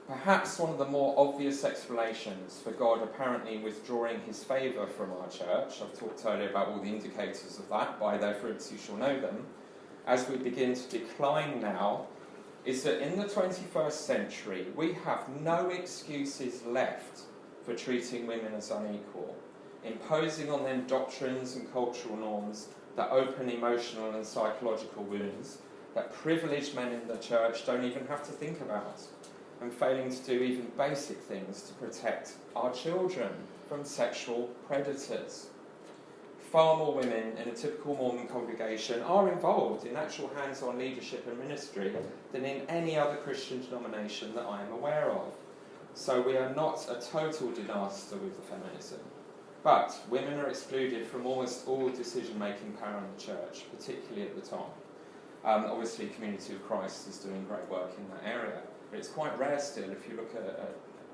Perhaps one of the more obvious explanations for God apparently withdrawing his favour from our church, I've talked earlier about all the indicators of that, by their fruits you shall know them, as we begin to decline now, is that in the 21st century we have no excuses left for treating women as unequal, imposing on them doctrines and cultural norms that open emotional and psychological wounds that privileged men in the church don't even have to think about, and failing to do even basic things to protect our children from sexual predators. Far more women in a typical Mormon congregation are involved in actual hands-on leadership and ministry than in any other Christian denomination that I am aware of. So we are not a total disaster with the feminism. But women are excluded from almost all decision-making power in the church, particularly at the top. Obviously, Community of Christ is doing great work in that area. But it's quite rare still if you look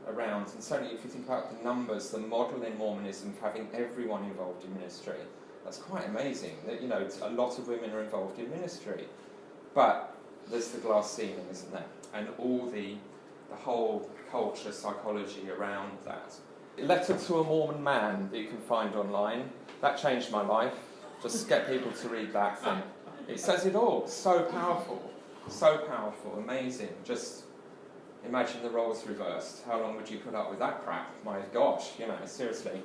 around, and certainly if you think about the numbers, the model in Mormonism for having everyone involved in ministry, that's quite amazing. That a lot of women are involved in ministry, but there's the glass ceiling, isn't there? And all the the whole culture, psychology around that. Letter to a Mormon Man that you can find online. That changed my life. Just get people to read that thing. It says it all. So powerful, amazing. Just imagine the roles reversed. How long would you put up with that crap? My gosh, seriously.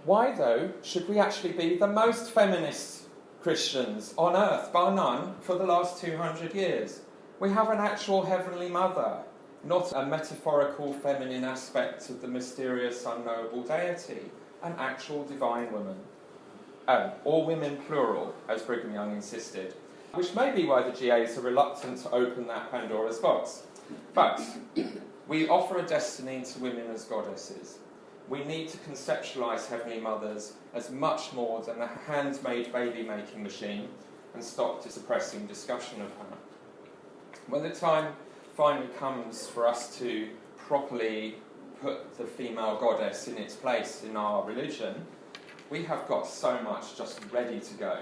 Why, though, should we actually be the most feminist Christians on earth, bar none, for the last 200 years? We have an actual Heavenly Mother, not a metaphorical feminine aspect of the mysterious, unknowable deity, an actual divine woman. Or women plural, as Brigham Young insisted, which may be why the GAs are reluctant to open that Pandora's box. But we offer a destiny to women as goddesses. We need to conceptualise Heavenly Mothers as much more than a handmade baby-making machine and stop suppressing discussion of her. When the time finally comes for us to properly put the female goddess in its place in our religion, we have got so much just ready to go.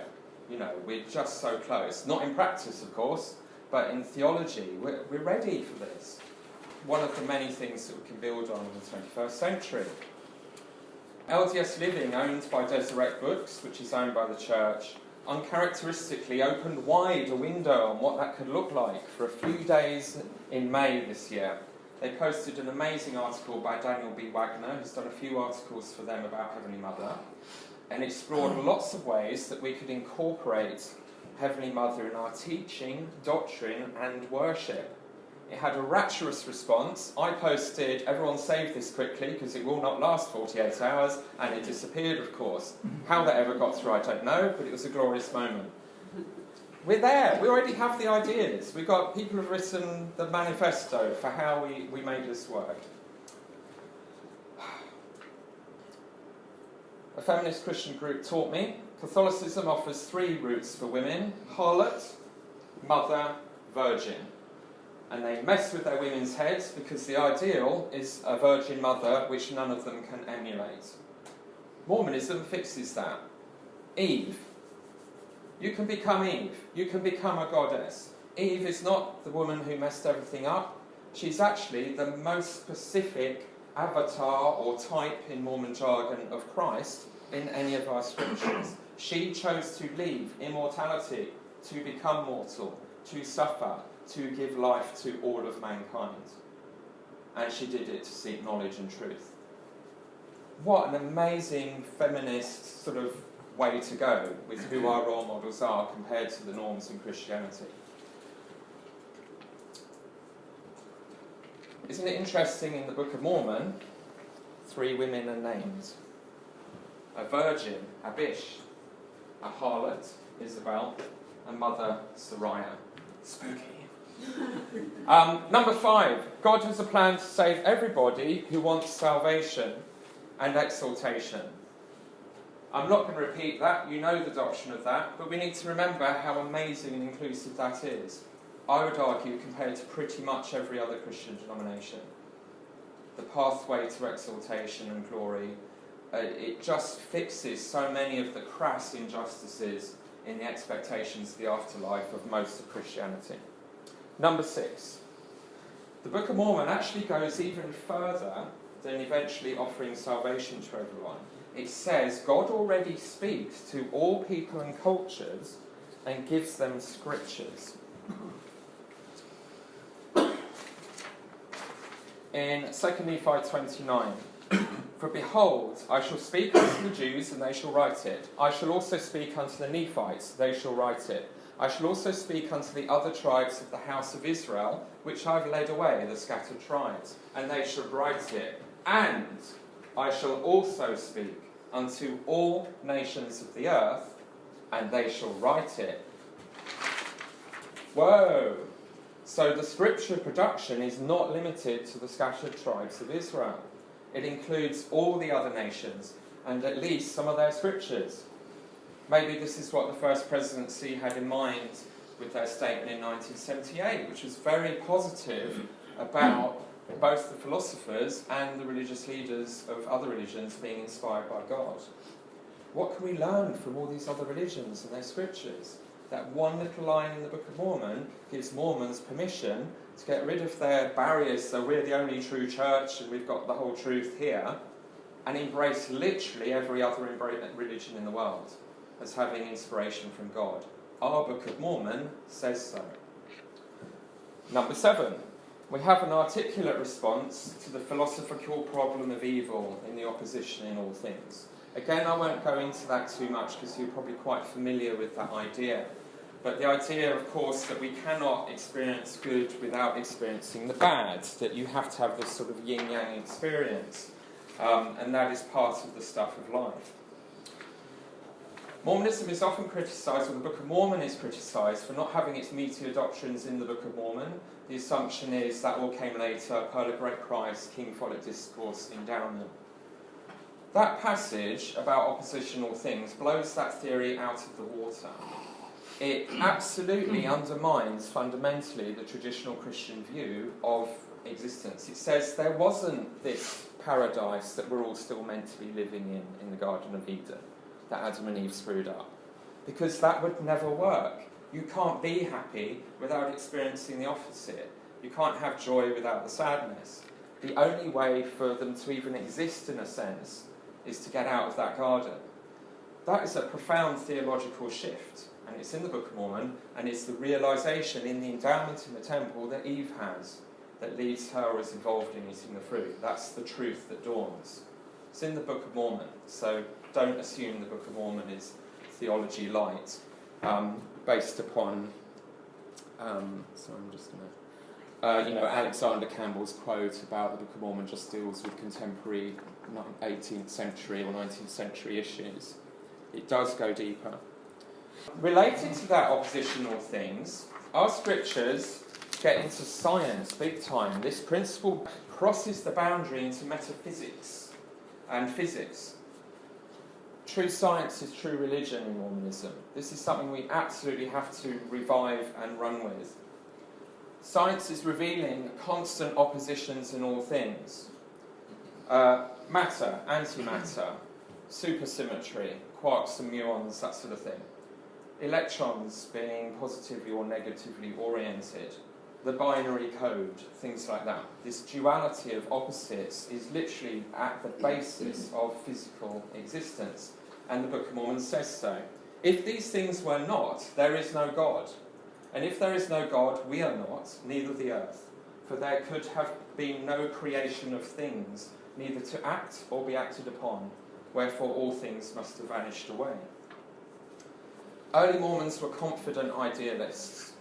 We're just so close. Not in practice, of course, but in theology, we're ready for this. One of the many things that we can build on in the 21st century. LDS Living, owned by Deseret Books, which is owned by the church, uncharacteristically opened wide a window on what that could look like for a few days in May this year. They posted an amazing article by Daniel B. Wagner, who's done a few articles for them about Heavenly Mother, and explored lots of ways that we could incorporate Heavenly Mother in our teaching, doctrine, and worship. It had a rapturous response. I posted, everyone save this quickly because it will not last 48 hours, and it disappeared, of course. How that ever got through, I don't know, but it was a glorious moment. We're there. We already have the ideas. We've got people who've written the manifesto for how we make this work. A feminist Christian group taught me Catholicism offers 3 routes for women: harlot, mother, virgin. And they mess with their women's heads because the ideal is a virgin mother which none of them can emulate. Mormonism fixes that. Eve. You can become Eve. You can become a goddess. Eve is not the woman who messed everything up. She's actually the most specific avatar or type in Mormon jargon of Christ in any of our scriptures. She chose to leave immortality, to become mortal, to suffer, to give life to all of mankind. And she did it to seek knowledge and truth. What an amazing feminist sort of way to go with who our role models are compared to the norms in Christianity. Isn't it interesting, in the Book of Mormon, 3 women are named. A virgin, Abish, a harlot, Isabel, a mother, Sariah. Spooky. Number 5, God has a plan to save everybody who wants salvation and exaltation. I'm not going to repeat that, you know the doctrine of that, but we need to remember how amazing and inclusive that is. I would argue compared to pretty much every other Christian denomination. The pathway to exaltation and glory, it just fixes so many of the crass injustices in the expectations of the afterlife of most of Christianity. Number 6, the Book of Mormon actually goes even further than eventually offering salvation to everyone. It says God already speaks to all people and cultures and gives them scriptures. In 2 Nephi 29, for behold, I shall speak unto the Jews, and they shall write it. I shall also speak unto the Nephites, they shall write it. I shall also speak unto the other tribes of the house of Israel, which I have led away, the scattered tribes, and they shall write it. And I shall also speak unto all nations of the earth, and they shall write it. Whoa! So the scripture production is not limited to the scattered tribes of Israel. It includes all the other nations, and at least some of their scriptures. Maybe this is what the First Presidency had in mind with their statement in 1978, which was very positive about both the philosophers and the religious leaders of other religions being inspired by God. What can we learn from all these other religions and their scriptures? That one little line in the Book of Mormon gives Mormons permission to get rid of their barriers, so we're the only true church and we've got the whole truth here, and embrace literally every other religion in the world as having inspiration from God. Our Book of Mormon says so. Number 7, we have an articulate response to the philosophical problem of evil in the opposition in all things. Again, I won't go into that too much because you're probably quite familiar with that idea. But the idea, of course, that we cannot experience good without experiencing the bad, that you have to have this sort of yin-yang experience, and that is part of the stuff of life. Mormonism is often criticised, or the Book of Mormon is criticised, for not having its meteor doctrines in the Book of Mormon. The assumption is that all came later, Pearl of Great Price, King Follett Discourse, Endowment. That passage about oppositional things blows that theory out of the water. It absolutely undermines fundamentally the traditional Christian view of existence. It says there wasn't this paradise that we're all still meant to be living in the Garden of Eden that Adam and Eve screwed up, because that would never work. You can't be happy without experiencing the opposite. You can't have joy without the sadness. The only way for them to even exist in a sense is to get out of that garden. That is a profound theological shift, and it's in the Book of Mormon, and it's the realisation in the endowment in the temple that Eve has that leads her or is involved in eating the fruit. That's the truth that dawns. It's in the Book of Mormon, so don't assume the Book of Mormon is theology light, based upon, so I'm just going to, Alexander Campbell's quote about the Book of Mormon just deals with contemporary 18th century or 19th century issues. It does go deeper. Related to that oppositional things, our scriptures get into science big time. This principle crosses the boundary into metaphysics and physics. True science is true religion in Mormonism. This is something we absolutely have to revive and run with. Science is revealing constant oppositions in all things. Matter, antimatter, supersymmetry, quarks and muons, that sort of thing. Electrons being positively or negatively oriented. The binary code, things like that. This duality of opposites is literally at the basis of physical existence. And the Book of Mormon says so. If these things were not, there is no God. And if there is no God, we are not, neither the earth. For there could have been no creation of things, neither to act or be acted upon. Wherefore all things must have vanished away. Early Mormons were confident idealists.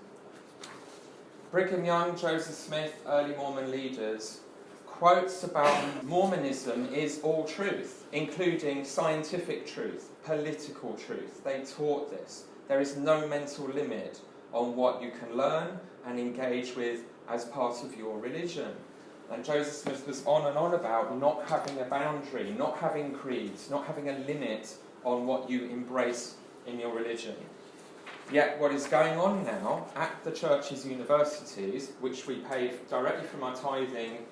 Brigham Young, Joseph Smith, early Mormon leaders, quotes about Mormonism is all truth, including scientific truth, political truth. They taught this. There is no mental limit on what you can learn and engage with as part of your religion. And Joseph Smith was on and on about not having a boundary, not having creeds, not having a limit on what you embrace in your religion. Yet what is going on now at the churches' universities, which we pay directly from our tithing,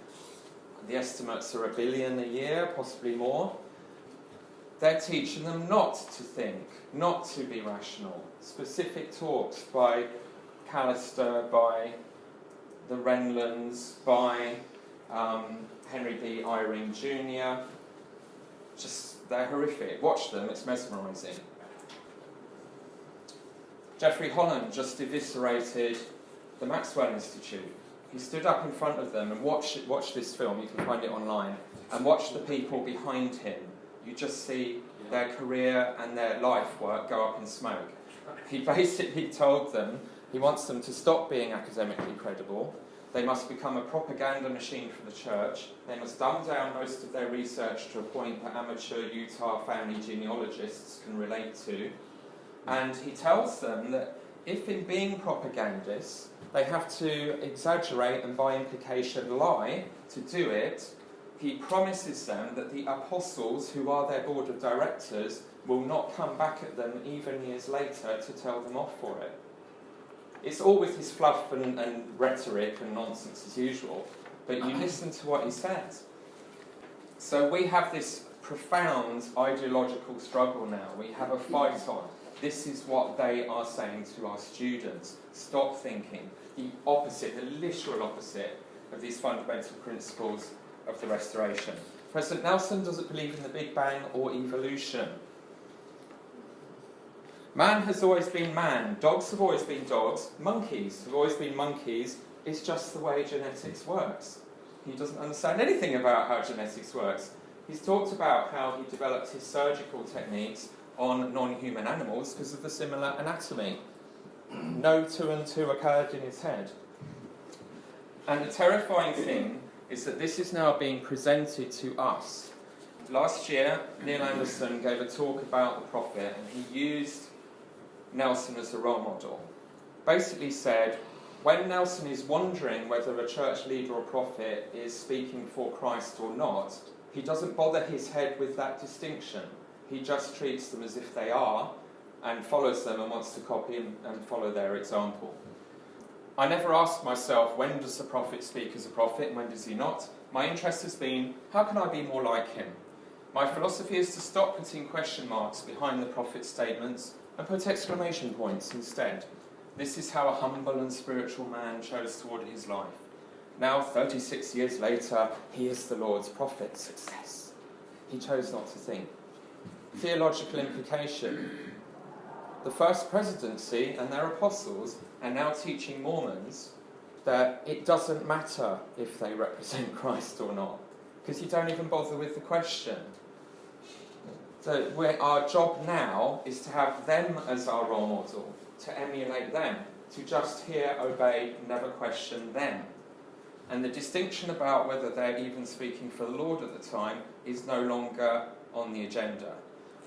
the estimates are $1 billion a year, possibly more, they're teaching them not to think, not to be rational. Specific talks by Callister, by the Renlands, by Henry D. Eyring Jr. They're horrific. Watch them, it's mesmerising. Jeffrey Holland just eviscerated the Maxwell Institute. He stood up in front of them and watch this film, you can find it online, and watch the people behind him. You just see their career and their life work go up in smoke. He basically told them he wants them to stop being academically credible. They must become a propaganda machine for the church. They must dumb down most of their research to a point that amateur Utah family genealogists can relate to. And he tells them that if in being propagandists, they have to exaggerate and by implication lie to do it, he promises them that the apostles, who are their board of directors, will not come back at them even years later to tell them off for it. It's all with his fluff and rhetoric and nonsense as usual, but you listen to what he says. So we have this profound ideological struggle now. We have a fight on. This is what they are saying to our students. Stop thinking. the opposite, the literal opposite of these fundamental principles of the Restoration. President Nelson doesn't believe in the Big Bang or evolution. Man has always been man, dogs have always been dogs, monkeys have always been monkeys. It's just the way genetics works. He doesn't understand anything about how genetics works. He's talked about how he developed his surgical techniques on non-human animals because of the similar anatomy. No 2 and 2 occurred in his head. And the terrifying thing is that this is now being presented to us. Last year, Neil Anderson gave a talk about the prophet, and he used Nelson as a role model. Basically said, when Nelson is wondering whether a church leader or prophet is speaking for Christ or not, he doesn't bother his head with that distinction. He just treats them as if they are, and follows them and wants to copy and follow their example. I never asked myself, when does the prophet speak as a prophet and when does he not? My interest has been, how can I be more like him? My philosophy is to stop putting question marks behind the prophet's statements and put exclamation points instead. This is how a humble and spiritual man chose to order his life. Now, 36 years later, he is the Lord's prophet. Success. He chose not to think. Theological implication. The first presidency and their apostles are now teaching Mormons that it doesn't matter if they represent Christ or not, because you don't even bother with the question. So our job now is to have them as our role model, to emulate them, to just hear, obey, never question them. And the distinction about whether they're even speaking for the Lord at the time is no longer on the agenda.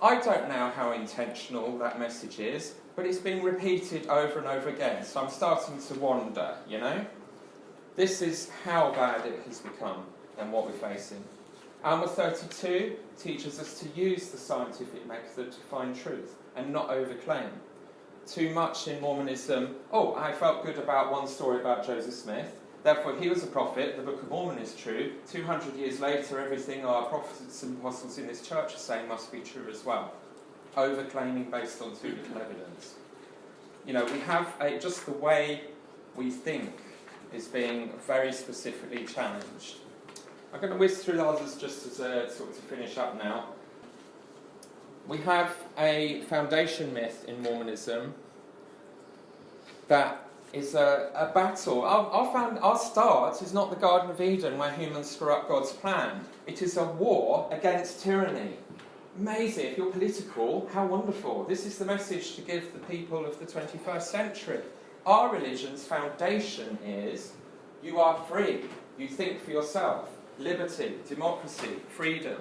I don't know how intentional that message is, but it's being repeated over and over again, so I'm starting to wonder, you know? This is how bad it has become and what we're facing. Alma 32 teaches us to use the scientific method to find truth and not overclaim. Too much in Mormonism, I felt good about one story about Joseph Smith, therefore he was a prophet, the Book of Mormon is true. 200 years later, everything our prophets and apostles in this church are saying must be true as well. Overclaiming based on too little evidence. You know, we have just the way we think is being very specifically challenged. I'm going to whiz through the others just as sort of to finish up now. We have a foundation myth in Mormonism that is a battle. Our start is not the Garden of Eden where humans screw up God's plan. It is a war against tyranny. Amazing. If you're political, how wonderful. This is the message to give the people of the 21st century. Our religion's foundation is you are free. You think for yourself. Liberty, democracy, freedom,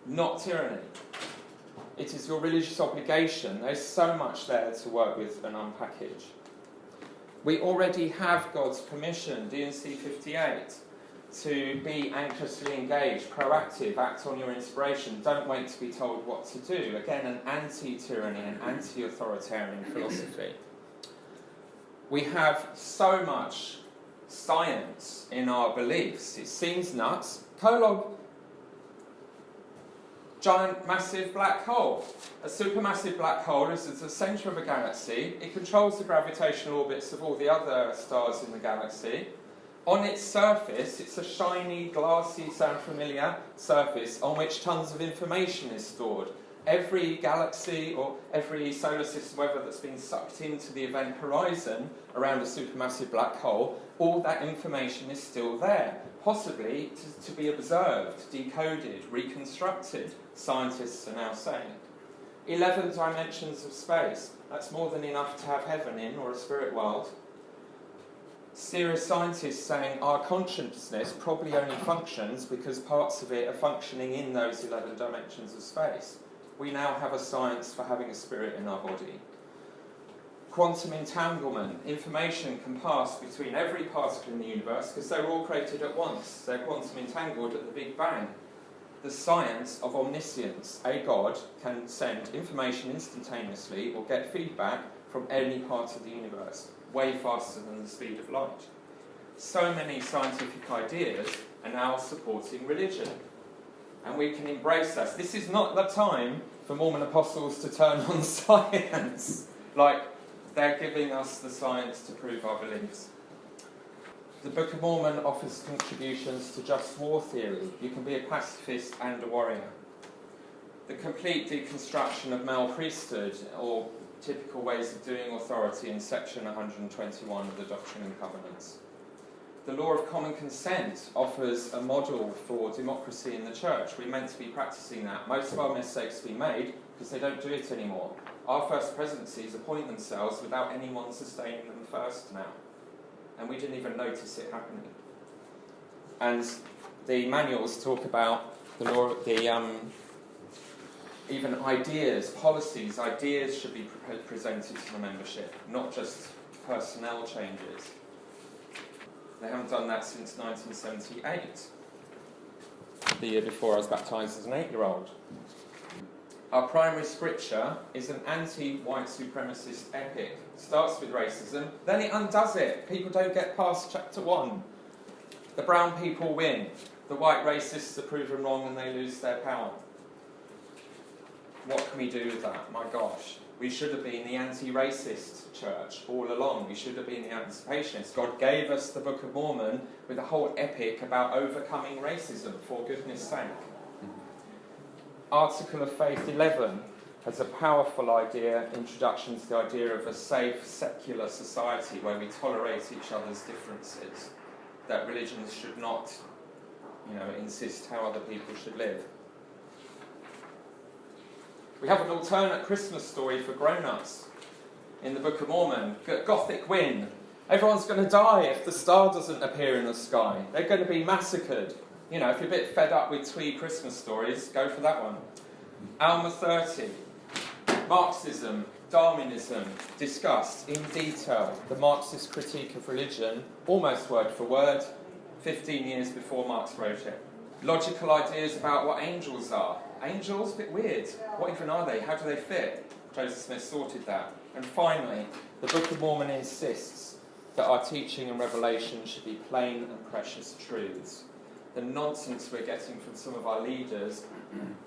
not tyranny. It is your religious obligation. There's so much there to work with and unpackage. We already have God's permission, D&C 58, to be anxiously engaged, proactive, act on your inspiration, don't wait to be told what to do. Again, an anti-tyranny, an anti-authoritarian philosophy. We have so much science in our beliefs. It seems nuts. Prologue, giant, massive black hole. A supermassive black hole is at the centre of a galaxy. It controls the gravitational orbits of all the other stars in the galaxy. On its surface, it's a shiny, glassy, sound familiar surface on which tons of information is stored. Every galaxy or every solar system, whether that's been sucked into the event horizon around a supermassive black hole, all that information is still there, possibly to be observed, decoded, reconstructed, scientists are now saying. 11 dimensions of space, that's more than enough to have heaven in, or a spirit world. Serious scientists saying our consciousness probably only functions because parts of it are functioning in those 11 dimensions of space. We now have a science for having a spirit in our body. Quantum entanglement. Information can pass between every particle in the universe because they're all created at once. They're quantum entangled at the Big Bang. The science of omniscience. A God can send information instantaneously or get feedback from any part of the universe, way faster than the speed of light. So many scientific ideas are now supporting religion. And we can embrace that. This is not the time for Mormon apostles to turn on science. Like, They're giving us the science to prove our beliefs. The Book of Mormon offers contributions to just war theory. You can be a pacifist and a warrior. The complete deconstruction of male priesthood, or typical ways of doing authority in section 121 of the Doctrine and Covenants. The law of common consent offers a model for democracy in the church. We're meant to be practicing that. Most of our mistakes have been made because they don't do it anymore. Our first presidencies appoint themselves without anyone sustaining them first now. And we didn't even notice it happening. And the manuals talk about the law, even ideas, policies, ideas should be presented to the membership, not just personnel changes. They haven't done that since 1978, the year before I was baptised as an 8-year-old. Our primary scripture is an anti-white supremacist epic. It starts with racism, then it undoes it. People don't get past chapter 1. The brown people win. The white racists are proven wrong and they lose their power. What can we do with that? My gosh. We should have been the anti-racist church all along. We should have been the emancipationists. God gave us the Book of Mormon with a whole epic about overcoming racism, for goodness sake. Article of Faith 11 has a powerful idea, introduction to the idea of a safe, secular society where we tolerate each other's differences, that religions should not, insist how other people should live. We have an alternate Christmas story for grown-ups in the Book of Mormon. Gothic win. Everyone's going to die if the star doesn't appear in the sky. They're going to be massacred. If you're a bit fed up with twee Christmas stories, go for that one. Alma 30. Marxism, Darwinism, discussed in detail the Marxist critique of religion, almost word for word, 15 years before Marx wrote it. Logical ideas about what angels are. Angels? A bit weird. What even are they? How do they fit? Joseph Smith sorted that. And finally, the Book of Mormon insists that our teaching and revelation should be plain and precious truths. The nonsense we're getting from some of our leaders,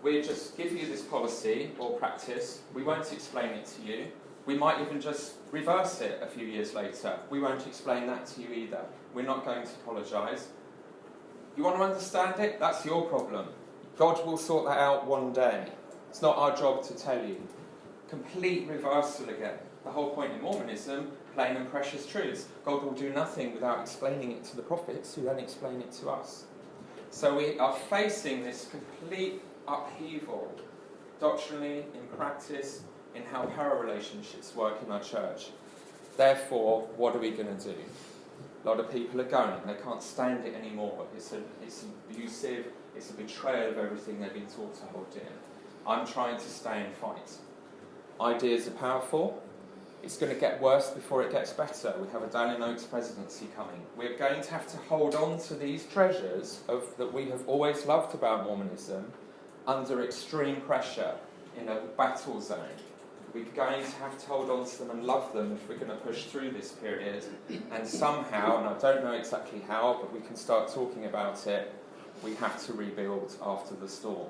we just give you this policy or practice, we won't explain it to you. We might even just reverse it a few years later. We won't explain that to you either. We're not going to apologise. You want to understand it? That's your problem. God will sort that out one day. It's not our job to tell you. Complete reversal again. The whole point in Mormonism, plain and precious truths. God will do nothing without explaining it to the prophets, who then explain it to us. So we are facing this complete upheaval, doctrinally, in practice, in how power relationships work in our church. Therefore, what are we going to do? A lot of people are going. They can't stand it anymore. It's abusive. It's a betrayal of everything they've been taught to hold dear. I'm trying to stay and fight. Ideas are powerful. It's going to get worse before it gets better. We have a Dalian Oats presidency coming. We're going to have to hold on to these treasures that we have always loved about Mormonism under extreme pressure in a battle zone. We're going to have to hold on to them and love them if we're going to push through this period. And somehow, and I don't know exactly how, but we can start talking about it, we have to rebuild after the storm.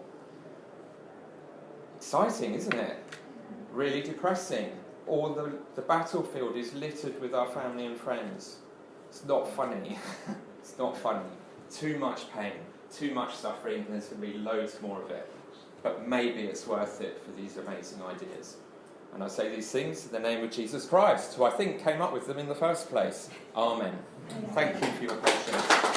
Exciting, isn't it? Really depressing. The battlefield is littered with our family and friends. It's not funny. It's not funny. Too much pain, too much suffering, and there's going to be loads more of it. But maybe it's worth it for these amazing ideas. And I say these things in the name of Jesus Christ, who I think came up with them in the first place. Amen. Thank you for your patience.